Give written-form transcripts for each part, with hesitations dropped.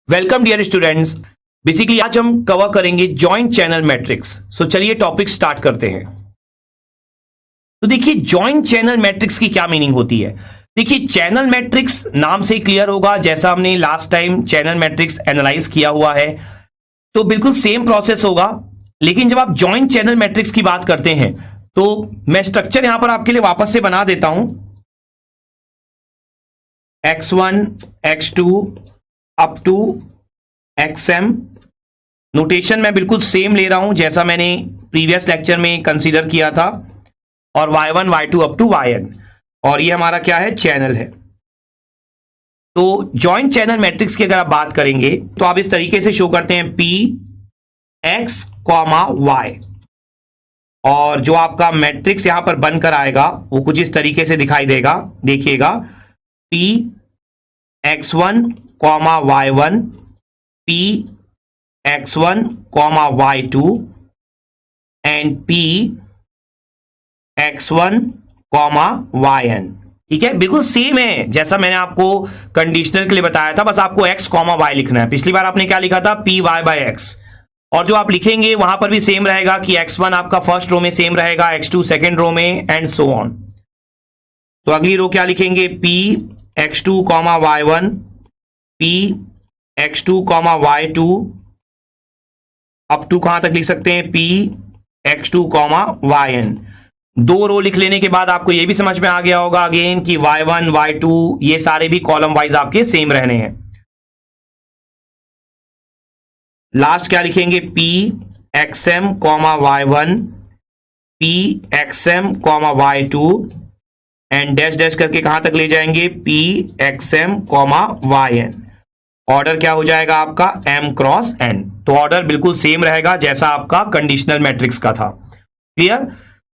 Welcome dear students. Basically आज हम cover करेंगे जॉइंट चैनल मैट्रिक्स। सो चलिए टॉपिक स्टार्ट करते हैं। तो देखिए जॉइंट चैनल मैट्रिक्स की क्या मीनिंग होती है। देखिए चैनल मैट्रिक्स नाम से क्लियर होगा, जैसा हमने last time channel matrix analyse किया हुआ है तो बिल्कुल सेम प्रोसेस होगा। लेकिन जब आप जॉइंट चैनल मैट्रिक्स की बात करते हैं तो मैं स्ट्रक्चर यहां पर आपके लिए वापस से बना देता हूं। x1 x2 up to xm। Notation मैं बिल्कुल सेम ले रहा हूं जैसा मैंने प्रीवियस लेक्चर में कंसीडर किया था, और y1 y2 up to yn, और ये हमारा क्या है, चैनल है। तो जॉइंट चैनल मैट्रिक्स की अगर आप बात करेंगे तो आप इस तरीके से शो करते हैं p x, y, और जो आपका मैट्रिक्स यहां पर बनकर आएगा वो कुछ इस तरीके से दिखाई देगा। देखिएगा p x1, y1, p x1, y2 and p x1, yn। ठीक है, बिल्कुल सेम है जैसा मैंने आपको कंडीशनल के लिए बताया था, बस आपको x, y लिखना है। पिछली बार आपने क्या लिखा था, py by x, और जो आप लिखेंगे वहां पर भी सेम रहेगा कि x1 आपका फर्स्ट रो में सेम रहेगा, x2 सेकेंड रो में, एंड सो ऑन। तो अगली रो क्या लिखेंगे, p x2, y1, p x2, y2 up to कहां तक लिख सकते हैं, p x2, yn। दो रो लिख लेने के बाद आपको यह भी समझ में आ गया होगा अगेन कि y1 y2 ये सारे भी कॉलम वाइज आपके सेम रहने हैं। लास्ट क्या लिखेंगे, p xm, y1, p xm, y2 and dash dash करके कहां तक ले जाएंगे, p xm, yn। ऑर्डर क्या हो जाएगा आपका, m क्रॉस n। तो ऑर्डर बिल्कुल सेम रहेगा जैसा आपका कंडीशनल मैट्रिक्स का था। क्लियर?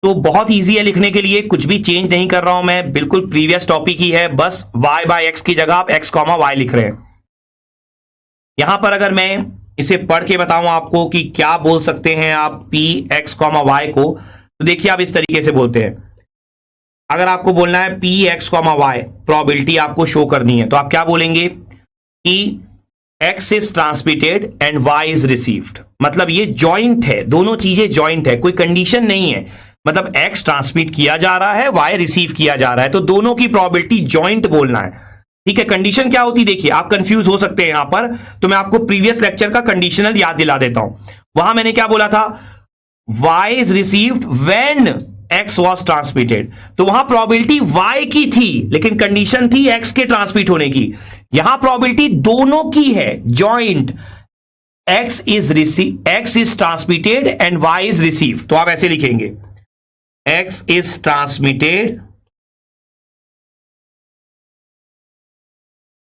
तो बहुत इजी है लिखने के लिए, कुछ भी चेंज नहीं कर रहा हूं मैं, बिल्कुल प्रीवियस टॉपिक ही है, बस y बाय x की जगह आप x, y लिख रहे हैं। यहां पर अगर मैं इसे पढ़ के बताऊं आपको कि क्या बोल सकते हैं आप p x, y को, तो देखिए आप इस तरीके से बोलते हैं। अगर आपको बोलना है p x, y, प्रोबेबिलिटी आपको शो करनी है, तो आप क्या बोलेंगे कि x is transmitted and y is received. मतलब ये जॉइंट है, दोनों चीजें जॉइंट है, कोई कंडीशन नहीं है। मतलब x ट्रांसमिट किया जा रहा है, y रिसीव किया जा रहा है, तो दोनों की प्रोबेबिलिटी जॉइंट बोलना है। ठीक है, कंडीशन क्या होती, देखिए आप कंफ्यूज हो सकते हैं यहां पर, तो मैं आपको प्रीवियस लेक्चर का कंडीशनल याद दिला देता हूं। वहां मैंने क्या बोला था, y is received when x was transmitted, तो वहां प्रोबेबिलिटी y की थी लेकिन कंडीशन थी x के ट्रांसमिट होने की। यहां प्रोबेबिलिटी दोनों की है, joint, x is transmitted and y is receive. तो आप ऐसे लिखेंगे, x is transmitted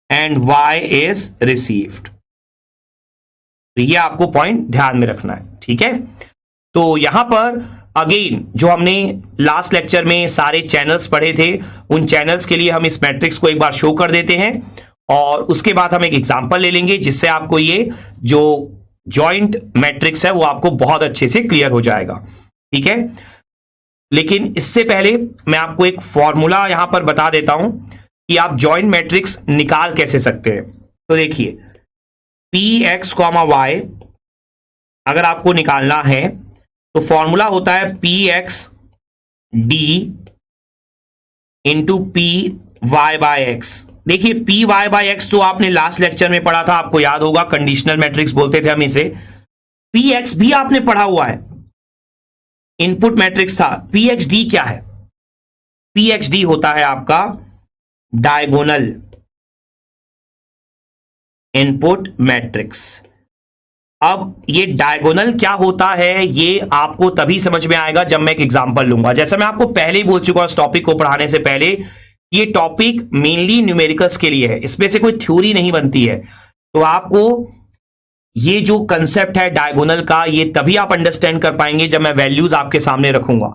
and y is received. तो ये आपको पॉइंट ध्यान में रखना है। ठीक है, तो यहां पर अगेन जो हमने लास्ट लेक्चर में सारे चैनल्स पढ़े थे, उन चैनल्स के लिए हम इस मैट्रिक्स को एक बार शो कर देते हैं, और उसके बाद हम एक एग्जांपल ले लेंगे जिससे आपको ये जो जॉइंट मैट्रिक्स है वो आपको बहुत अच्छे से क्लियर हो जाएगा। ठीक है, लेकिन इससे पहले मैं आपको एक फॉर्मूला यहां पर बता देता हूं कि आप जॉइंट मैट्रिक्स निकाल कैसे सकते हैं। तो देखिए p x, y अगर आपको निकालना है तो फॉर्मूला होता है p x d into p y by x। देखिए p y बाय x तो आपने लास्ट लेक्चर में पढ़ा था, आपको याद होगा, कंडीशनल मैट्रिक्स बोलते थे हम इसे। p x भी आपने पढ़ा हुआ है, इनपुट मैट्रिक्स था। p x d क्या है, p x d होता है आपका डायगोनल इनपुट मैट्रिक्स। अब ये डायगोनल क्या होता है ये आपको तभी समझ में आएगा जब मैं एक एग्जांपल लूंगा। जैसा मैं आपको पहले ही बोल चुका हूं इस टॉपिक को पढ़ाने से पहले, ये टॉपिक मेनली न्यूमेरिकल्स के लिए है, इसमें से कोई थ्योरी नहीं बनती है। तो आपको ये जो कंसेप्ट है डायगोनल का, ये तभी आप अंडरस्टैंड कर पाएंगे जब मैं वैल्यूज आपके सामने रखूंगा।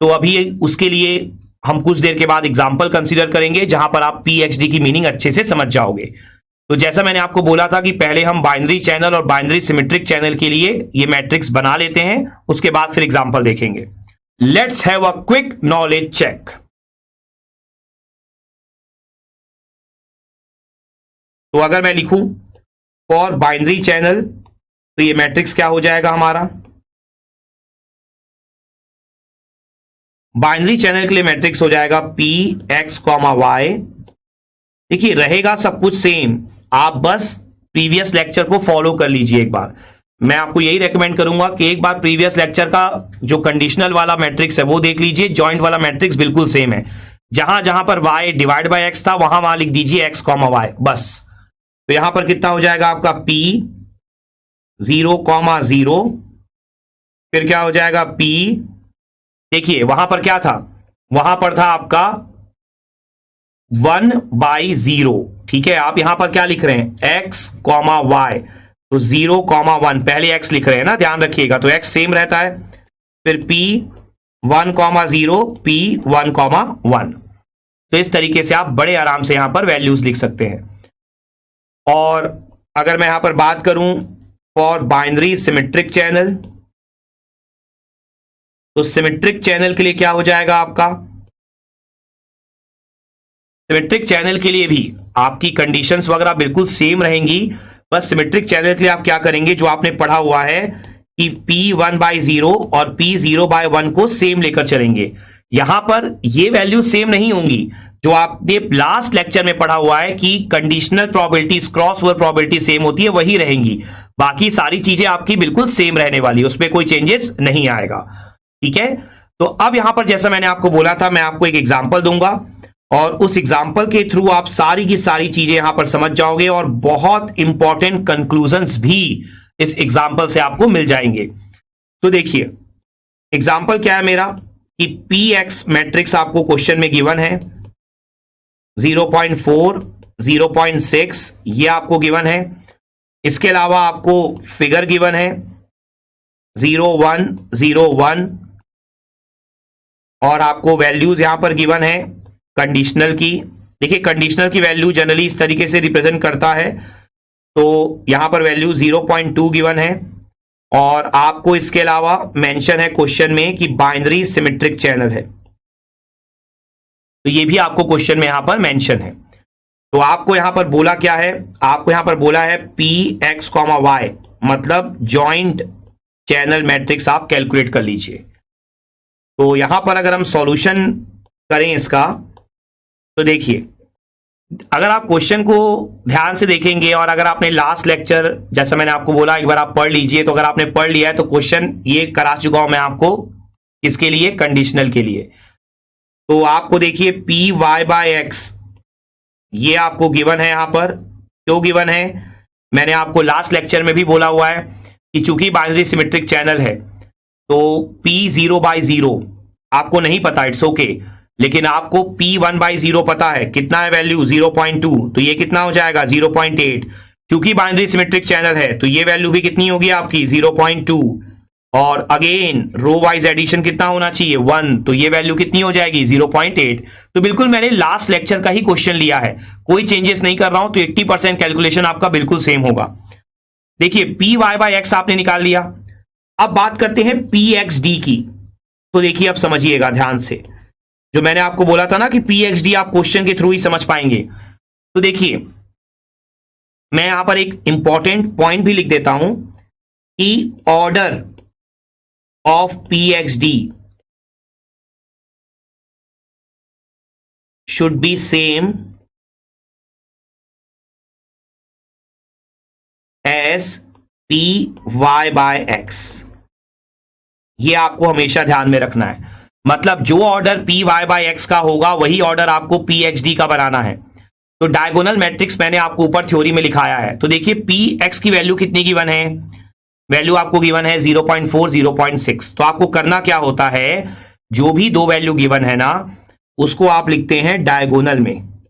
तो अभी उसके लिए हम कुछ देर के बाद एग्जाम्पल कंसिडर करेंगे जहां पर आप पी एच डी की मीनिंग अच्छे से समझ जाओगे। तो जैसा मैंने आपको बोला था कि पहले हम बाइनरी चैनल और बाइनरी सिमेट्रिक चैनल के लिए ये मैट्रिक्स बना लेते हैं, उसके बाद फिर एग्जांपल देखेंगे। Let's have a quick knowledge check. तो अगर मैं लिखूं फॉर बाइनरी चैनल तो ये मैट्रिक्स क्या हो जाएगा हमारा, बाइनरी चैनल के लिए मैट्रिक्स हो जाएगा पी एक्स कॉमा वाई। देखिए रहेगा सब कुछ सेम, आप बस प्रीवियस लेक्चर को फॉलो कर लीजिए एक बार। मैं आपको यही रेकमेंड करूंगा कि एक बार प्रीवियस लेक्चर का जो कंडीशनल वाला मैट्रिक्स है वो देख लीजिए, जॉइंट वाला मैट्रिक्स बिल्कुल सेम है। जहां जहां पर y डिवाइड बाय x था वहां लिख दीजिए x कॉमा वाई बस। तो यहां पर कितना हो जाएगा आपका p 0,0, फिर क्या हो जाएगा p, देखिए वहां पर क्या था, वहां पर था आपका 1/0, ठीक है। आप यहां पर क्या लिख रहे हैं x कॉमा वाई, तो 0,1 पहले x लिख रहे हैं ना, ध्यान रखिएगा, तो x सेम रहता है। फिर p 1,0 p 1,1, तो इस तरीके से आप बड़े आराम से यहां पर वैल्यूज लिख सकते हैं। और अगर मैं यहां पर बात करूं फॉर बाइनरी सिमेट्रिक चैनल, तो सिमेट्रिक चैनल के लिए क्या हो जाएगा आपका, सिमेट्रिक चैनल के लिए भी आपकी कंडीशंस वगैरह बिल्कुल सेम रहेंगी। बस सिमेट्रिक चैनल के लिए आप क्या करेंगे, जो आपने पढ़ा हुआ है कि p1/0 और p0/1 को सेम लेकर चलेंगे। यहां पर ये वैल्यू सेम नहीं होंगी, जो आपने लास्ट लेक्चर में पढ़ा हुआ है कि conditional probabilities, cross over probability same होती है, वही रहेंगी। बाकी सारी चीजें आपकी बिल्कुल सेम रहने वाली है, उसमें कोई चेंजेस नहीं आएगा, ठीक है। तो अब यहां पर जैसा मैंने आपको बोला था, मैं आपको एक एग्जांपल दूंगा और उस एग्जांपल के थ्रू आप सारी की सारी चीजें यहां पर समझ जाओगे और बहुत इंपॉर्टेंट कंक्लूजन्स भी इस एग्जांपल से आपको मिल जाएंगे। तो देखिए एग्जांपल क्या है मेरा, कि px मैट्रिक्स आपको क्वेश्चन में गिवन है, 0.4 0.6 ये आपको गिवन है। इसके अलावा आपको फिगर गिवन है 0,1 0,1 और आपको वैल्यूज यहां पर गिवन है कंडीशनल की। देखिए कंडीशनल की वैल्यू जनरली इस तरीके से रिप्रेजेंट करता है, तो यहां पर वैल्यू 0.2 गिवन है और आपको इसके अलावा मेंशन है क्वेश्चन में कि बाइनरी सिमेट्रिक चैनल है, तो ये भी आपको क्वेश्चन में यहां पर मेंशन है। तो आपको यहां पर बोला क्या है, आपको यहां पर बोला है पी एक्स कॉमा वाई, मतलब जॉइंट चैनल मैट्रिक्स आप कैलकुलेट कर लीजिए। तो यहां पर अगर हम सॉल्यूशन करें इसका, तो देखिए अगर आप क्वेश्चन को ध्यान से देखेंगे और अगर आपने लास्ट लेक्चर जैसा मैंने आपको बोला एक बार आप पढ़ लीजिए, तो अगर आपने पढ़ लिया है तो क्वेश्चन ये करा चुका हूं मैं आपको, किसके लिए, कंडीशनल के लिए। तो आपको देखिए पी वाई बाय एक्स ये आपको गिवन है, यहां पर क्यों गिवन है, मैंने आपको लास्ट लेक्चर में भी बोला हुआ है कि चूंकि बाइनरी सिमेट्रिक चैनल है तो p 0/0 आपको नहीं पता, इट्स ओके, लेकिन आपको p 1/0 पता है, कितना है वैल्यू 0.2, तो ये कितना हो जाएगा 0.8। क्योंकि बाइनरी सिमेट्रिक चैनल है तो ये वैल्यू भी कितनी होगी आपकी 0.2, और अगेन रो वाइज एडिशन कितना होना चाहिए 1, तो ये वैल्यू कितनी हो जाएगी 0.8। तो बिल्कुल मैंने लास्ट लेक्चर का ही क्वेश्चन लिया है, कोई चेंजेस नहीं कर रहा हूं, तो 80% कैलकुलेशन आपका बिल्कुल सेम होगा। देखिए पी वाई बाय एक्स आपने निकाल लिया। अब बात करते हैं पी एक्स डी की। तो देखिए अब समझिएगा ध्यान से, जो मैंने आपको बोला था ना कि पी एक्स डी आप क्वेश्चन के थ्रू ही समझ पाएंगे। तो देखिए मैं यहां पर एक इंपॉर्टेंट पॉइंट भी लिख देता हूं कि order of PXD should be same as PY by X। ये आपको हमेशा ध्यान में रखना है, मतलब जो ऑर्डर PY by X का होगा वही ऑर्डर आपको PXD का बनाना है। तो डायगोनल मैट्रिक्स मैंने आपको ऊपर थ्योरी में लिखाया है। तो देखिए PX की वैल्यू कितनी गिवन है, वैल्यू आपको गिवन है 0.4 0.6। तो आपको करना क्या होता है, जो भी दो वैल्यू गिवन है ना उसको आप लिखते हैं डायगोनल में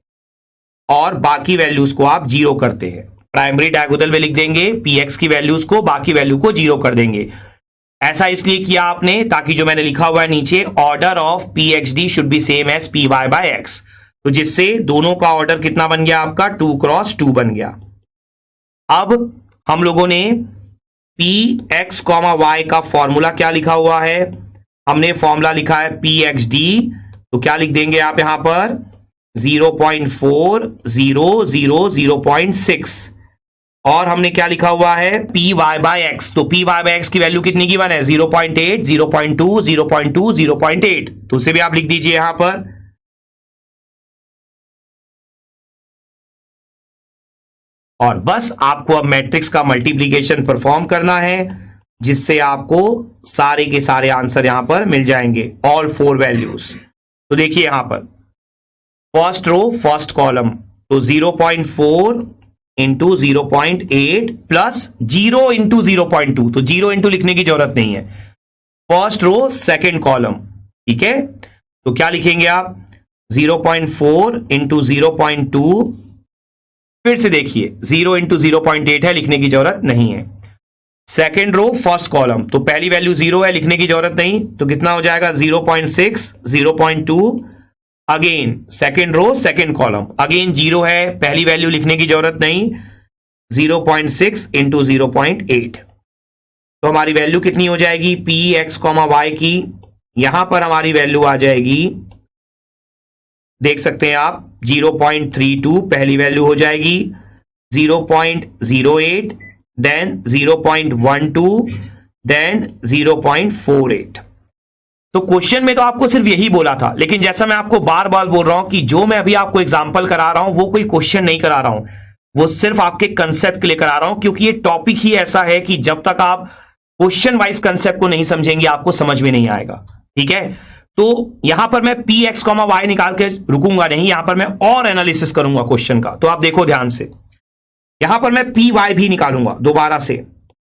और बाकी वैल्यूज को आप जीरो करते हैं। प्राइमरी डायगोनल में लिख देंगे px की वैल्यूज को, बाकी वैल्यू को जीरो कर देंगे। ऐसा इसलिए किया आपने ताकि जो मैंने लिखा हुआ है नीचे order of pxd should be same as py by x, तो जिससे दोनों का ऑर्डर कितना बन गया आपका 2 क्रॉस 2 बन गया। अब हम लोगों ने पी एक्स कॉमा वाई का फॉर्मूला क्या लिखा हुआ है, हमने फॉर्मूला लिखा है पी एक्स डी, तो क्या लिख देंगे आप यहां पर 0.4 0 0 0.6। और हमने क्या लिखा हुआ है, पी वाई बाय एक्स। तो पी वाई बाय एक्स की वैल्यू कितनी गिवन है, 0.8, 0.2, 0.2, 0.8। तो उसे भी आप लिख दीजिए यहां पर। और बस आपको अब मैट्रिक्स का मल्टीप्लीकेशन परफॉर्म करना है, जिससे आपको सारे के सारे आंसर यहां पर मिल जाएंगे, ऑल 4 वैल्यूज। तो देखिए यहां पर फर्स्ट रो फर्स्ट कॉलम, तो 0.4 इंटू 0.8 प्लस 0 इंटू 0.2, तो 0 इंटू लिखने की जरूरत नहीं है। फर्स्ट रो सेकेंड कॉलम, ठीक है, तो क्या लिखेंगे आप, 0.4 इंटू 0.2, फिर से देखिए 0 इंटू 0.8 है, लिखने की जरूरत नहीं है। सेकेंड रो फर्स्ट कॉलम, तो पहली वैल्यू 0 है, लिखने की जरूरत नहीं, तो कितना हो जाएगा 0.6, 0.2। Again second row second column, again 0 है, पहली वैल्यू लिखने की जरूरत नहीं, 0.6 इंटू 0.8। तो हमारी वैल्यू कितनी हो जाएगी, पी एक्स कॉमा वाई की, यहां पर हमारी वैल्यू आ जाएगी, देख सकते हैं आप, 0.32 पहली वैल्यू हो जाएगी, 0.08, देन 0.12, देन 0.48। तो क्वेश्चन में तो आपको सिर्फ यही बोला था, लेकिन जैसा मैं आपको बार बार बोल रहा हूं कि जो मैं अभी आपको एग्जांपल करा रहा हूं वो कोई क्वेश्चन नहीं करा रहा हूं, वो सिर्फ आपके कंसेप्ट के लिए करा रहा हूं, क्योंकि ये टॉपिक ही ऐसा है कि जब तक आप क्वेश्चन वाइज कंसेप्ट को नहीं समझेंगे आपको समझ में नहीं आएगा। ठीक है, तो यहां पर मैं पी एक्स कॉमा वाई निकाल के रुकूंगा नहीं, यहां पर मैं और एनालिसिस करूंगा क्वेश्चन का। तो आप देखो ध्यान से, यहां पर मैं पी वाई भी निकालूंगा दोबारा से,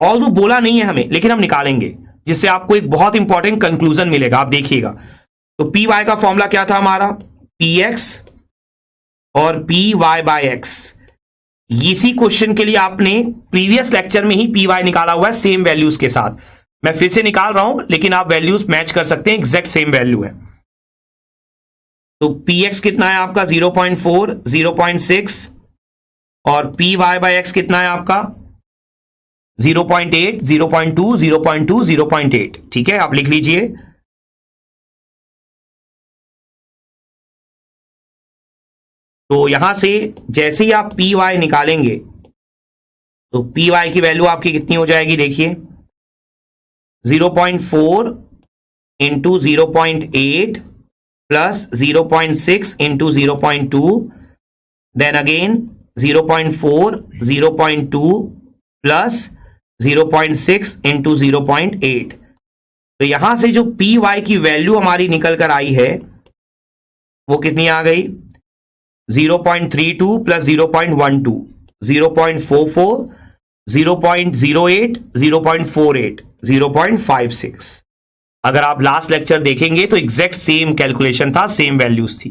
ऑल्दो बोला नहीं है हमें, लेकिन हम निकालेंगे, जिससे आपको एक बहुत इंपॉर्टेंट कंक्लूजन मिलेगा। आप देखिएगा, तो पी वाई का फॉर्मूला क्या था हमारा, पी एक्स और पी वाई बाय एक्स। इसी क्वेश्चन के लिए आपने प्रीवियस लेक्चर में ही पी वाई निकाला हुआ है सेम वैल्यूज के साथ। मैं फिर से निकाल रहा हूं, लेकिन आप वैल्यूज मैच कर सकते हैं, एग्जैक्ट सेम वैल्यू है। तो पी एक्स कितना है आपका 0.4, 0.6, और पी वाई बाय एक्स कितना है आपका 0.8, 0.2, 0.2, 0.8। ठीक है, आप लिख लीजिए। तो यहां से जैसे ही आप पी वाई निकालेंगे, तो पी वाई की वैल्यू आपकी कितनी हो जाएगी, देखिए 0.4 into 0.8 plus 0.6 into 0.2, then again 0.4, 0.2 plus 0.6 into 0.8। तो यहां से जो पी वाई की वैल्यू हमारी निकल कर आई है वो कितनी आ गई, 0.32 प्लस 0.12, 0.44, 0.08, 0.48, 0.56। अगर आप लास्ट लेक्चर देखेंगे तो एग्जैक्ट सेम कैलकुलेशन था, सेम वैल्यूज थी।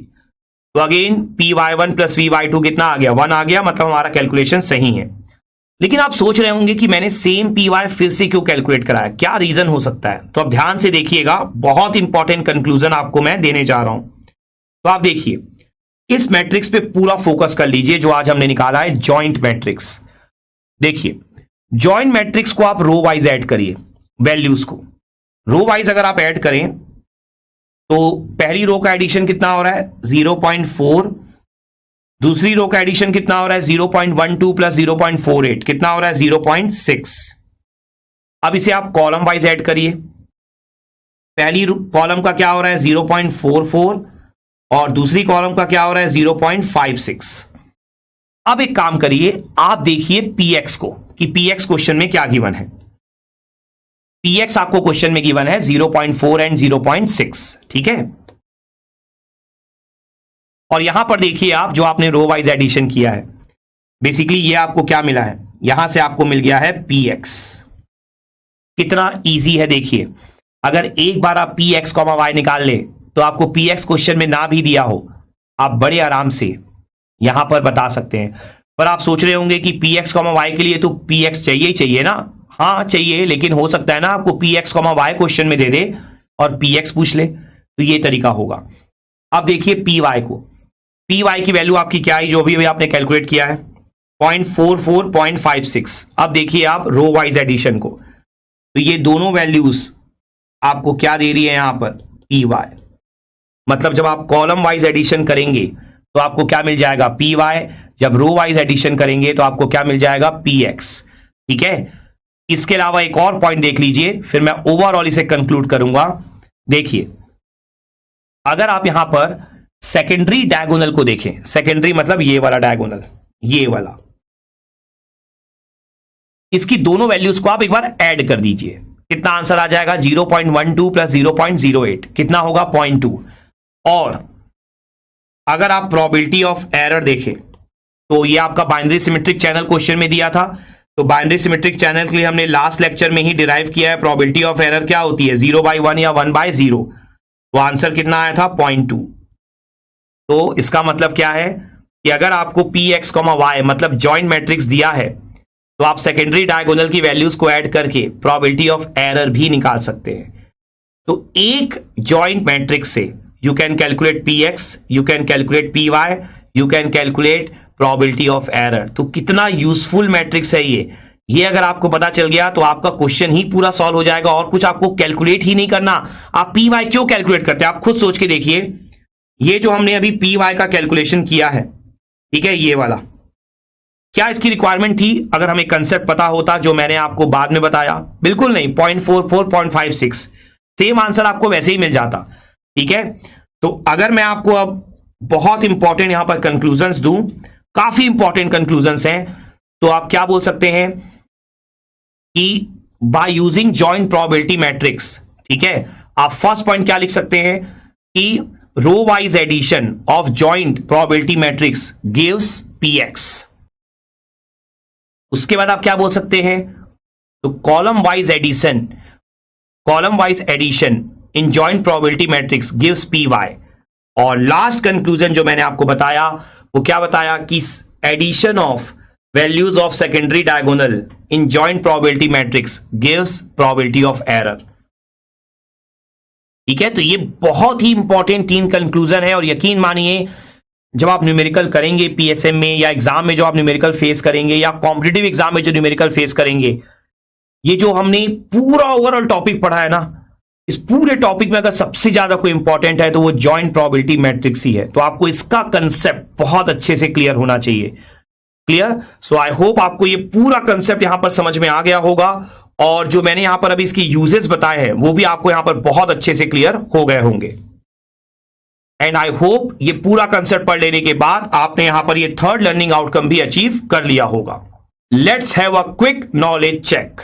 तो again P Y one plus P Y two कितना आ गया, 1 आ गया, मतलब हमारा कैलकुलेशन सही है। लेकिन आप सोच रहे होंगे कि मैंने सेम पी वाई फिर से क्यों कैलकुलेट कराया, क्या रीजन हो सकता है। तो अब ध्यान से देखिएगा, बहुत इंपॉर्टेंट कंक्लूजन आपको मैं देने जा रहा हूं। तो आप देखिए, इस मैट्रिक्स पे पूरा फोकस कर लीजिए जो आज हमने निकाला है, जॉइंट मैट्रिक्स। देखिए, जॉइंट मैट्रिक्स को आप रो वाइज ऐड करिए, वैल्यूज को रो वाइज अगर आप ऐड करें तो पहली रो का एडिशन कितना हो रहा है 0.4, दूसरी रो का एडिशन कितना हो रहा है 0.12 प्लस 0.48, कितना हो रहा है 0.6। अब इसे आप कॉलम वाइज ऐड करिए, पहली कॉलम का क्या हो रहा है 0.44 और दूसरी कॉलम का क्या हो रहा है 0.56। अब एक काम करिए, आप देखिए पीएक्स को कि पीएक्स क्वेश्चन में क्या गिवन है। पीएक्स आपको क्वेश्चन में गिवन है 0.4 एंड 0.6, ठीक है। और यहां पर देखिए आप, जो आपने रो वाइज एडिशन किया है, बेसिकली ये आपको क्या मिला है, यहां से आपको मिल गया है पीएक्स। कितना इजी है देखिए, अगर एक बार आप पीएक्स कॉमा वाई निकाल ले तो आपको पीएक्स क्वेश्चन में ना भी दिया हो, आप बड़े आराम से यहां पर बता सकते हैं। पर आप सोच रहे होंगे कि पीएक्स कॉमा वाई के लिए तो पीएक्स चाहिए ही चाहिए ना। हाँ चाहिए, लेकिन हो सकता है ना आपको पीएक्स कॉमा वाई क्वेश्चन में दे दे और पीएक्स पूछ ले, तो ये तरीका होगा। अब देखिए पी वाई को, पी वाई की वैल्यू आपकी क्या आई, जो भी आपने कैलकुलेट किया है 0.44, 0.56। अब देखिए आप रो वाइज एडिशन को, तो ये दोनों वैल्यूज आपको क्या दे रही है यहां पर पी वाई। मतलब जब आप कॉलम वाइज एडिशन करेंगे तो आपको क्या मिल जाएगा पी वाई, जब रो वाइज एडिशन करेंगे तो आपको क्या मिल जाएगा, px। ठीक है, इसके अलावा एक और पॉइंट देख लीजिए, फिर मैं ओवरऑल इसे कंक्लूड करूंगा। देखिए, अगर आप यहां पर सेकेंडरी डायगोनल को देखें, सेकेंडरी मतलब ये वाला डायगोनल, ये वाला, इसकी दोनों वैल्यूज को आप एक बार ऐड कर दीजिए, कितना आंसर आ जाएगा, 0.12 प्लस 0.08 कितना होगा, 0.2। और अगर आप प्रोबेबिलिटी ऑफ एरर देखें तो ये आपका बाइनरी सिमेट्रिक चैनल क्वेश्चन में दिया था, तो बाइनरी सिमेट्रिक चैनल के लिए हमने लास्ट लेक्चर में ही डिराइव किया है प्रोबेबिलिटी ऑफ एरर क्या होती है, 0/1 या 1/0। तो आंसर कितना आया था, 0.2। तो इसका मतलब क्या है कि अगर आपको px, y मतलब जॉइंट मैट्रिक्स दिया है तो आप सेकेंडरी डायगोनल की वैल्यूज को ऐड करके प्रोबेबिलिटी ऑफ एरर भी निकाल सकते हैं। तो एक जॉइंट मैट्रिक्स से you can calculate px, you can calculate py, you can calculate probability of error. तो कितना यूजफुल मैट्रिक्स है ये अगर आपको पता चल गया तो आपका क्वेश्चन ही पूरा सॉल्व हो जाएगा और कुछ आपको कैलकुलेट ही नहीं करना। आप py क्यों कैलकुलेट करते हैं, आप खुद सोच के देखिए। ये जो हमने अभी py का कैलकुलेशन किया है, ठीक है, ये वाला, क्या इसकी रिक्वायरमेंट थी? अगर हमें कंसेप्ट पता होता जो मैंने आपको बाद में बताया, बिल्कुल नहीं। 0.44, 0.56 सेम आंसर आपको वैसे ही मिल जाता। ठीक है, तो अगर मैं आपको अब बहुत इंपॉर्टेंट यहां पर कंक्लूजन्स दूं, काफी इंपॉर्टेंट कंक्लूजन्स हैं, तो आप क्या बोल सकते हैं कि by using joint probability matrix, ठीक है, आप फर्स्ट पॉइंट क्या लिख सकते हैं कि row wise addition of joint probability matrix gives px। उसके बाद आप क्या बोल सकते हैं, तो column wise addition in joint probability matrix gives py। और लास्ट कंक्लूजन जो मैंने आपको बताया वो क्या बताया कि addition of values of secondary diagonal in joint probability matrix gives probability of error. ठीक है, तो ये बहुत ही इंपॉर्टेंट 3 कंक्लूजन है और यकीन मानिए जब आप न्यूमेरिकल करेंगे पीएसएम में या एग्जाम में जो आप न्यूमेरिकल फेस करेंगे या कॉम्पिटिटिव एग्जाम में जो न्यूमेरिकल फेस करेंगे, ये जो हमने पूरा ओवरऑल टॉपिक पढ़ा है ना, इस पूरे टॉपिक में अगर सबसे ज्यादा कोई इंपॉर्टेंट है तो वो जॉइंट प्रोबेबिलिटी मैट्रिक्स ही है। तो आपको इसका कंसेप्ट बहुत अच्छे से क्लियर होना चाहिए। क्लियर? सो आई होप आपको ये पूरा कंसेप्ट यहां पर समझ में आ गया होगा और जो मैंने यहां पर अभी इसकी यूजेस बताए हैं वो भी आपको यहां पर बहुत अच्छे से क्लियर हो गए होंगे। एंड आई होप ये पूरा कंसेप्ट पढ़ लेने के बाद आपने यहां पर ये थर्ड लर्निंग आउटकम भी अचीव कर लिया होगा। Let's have a quick knowledge check.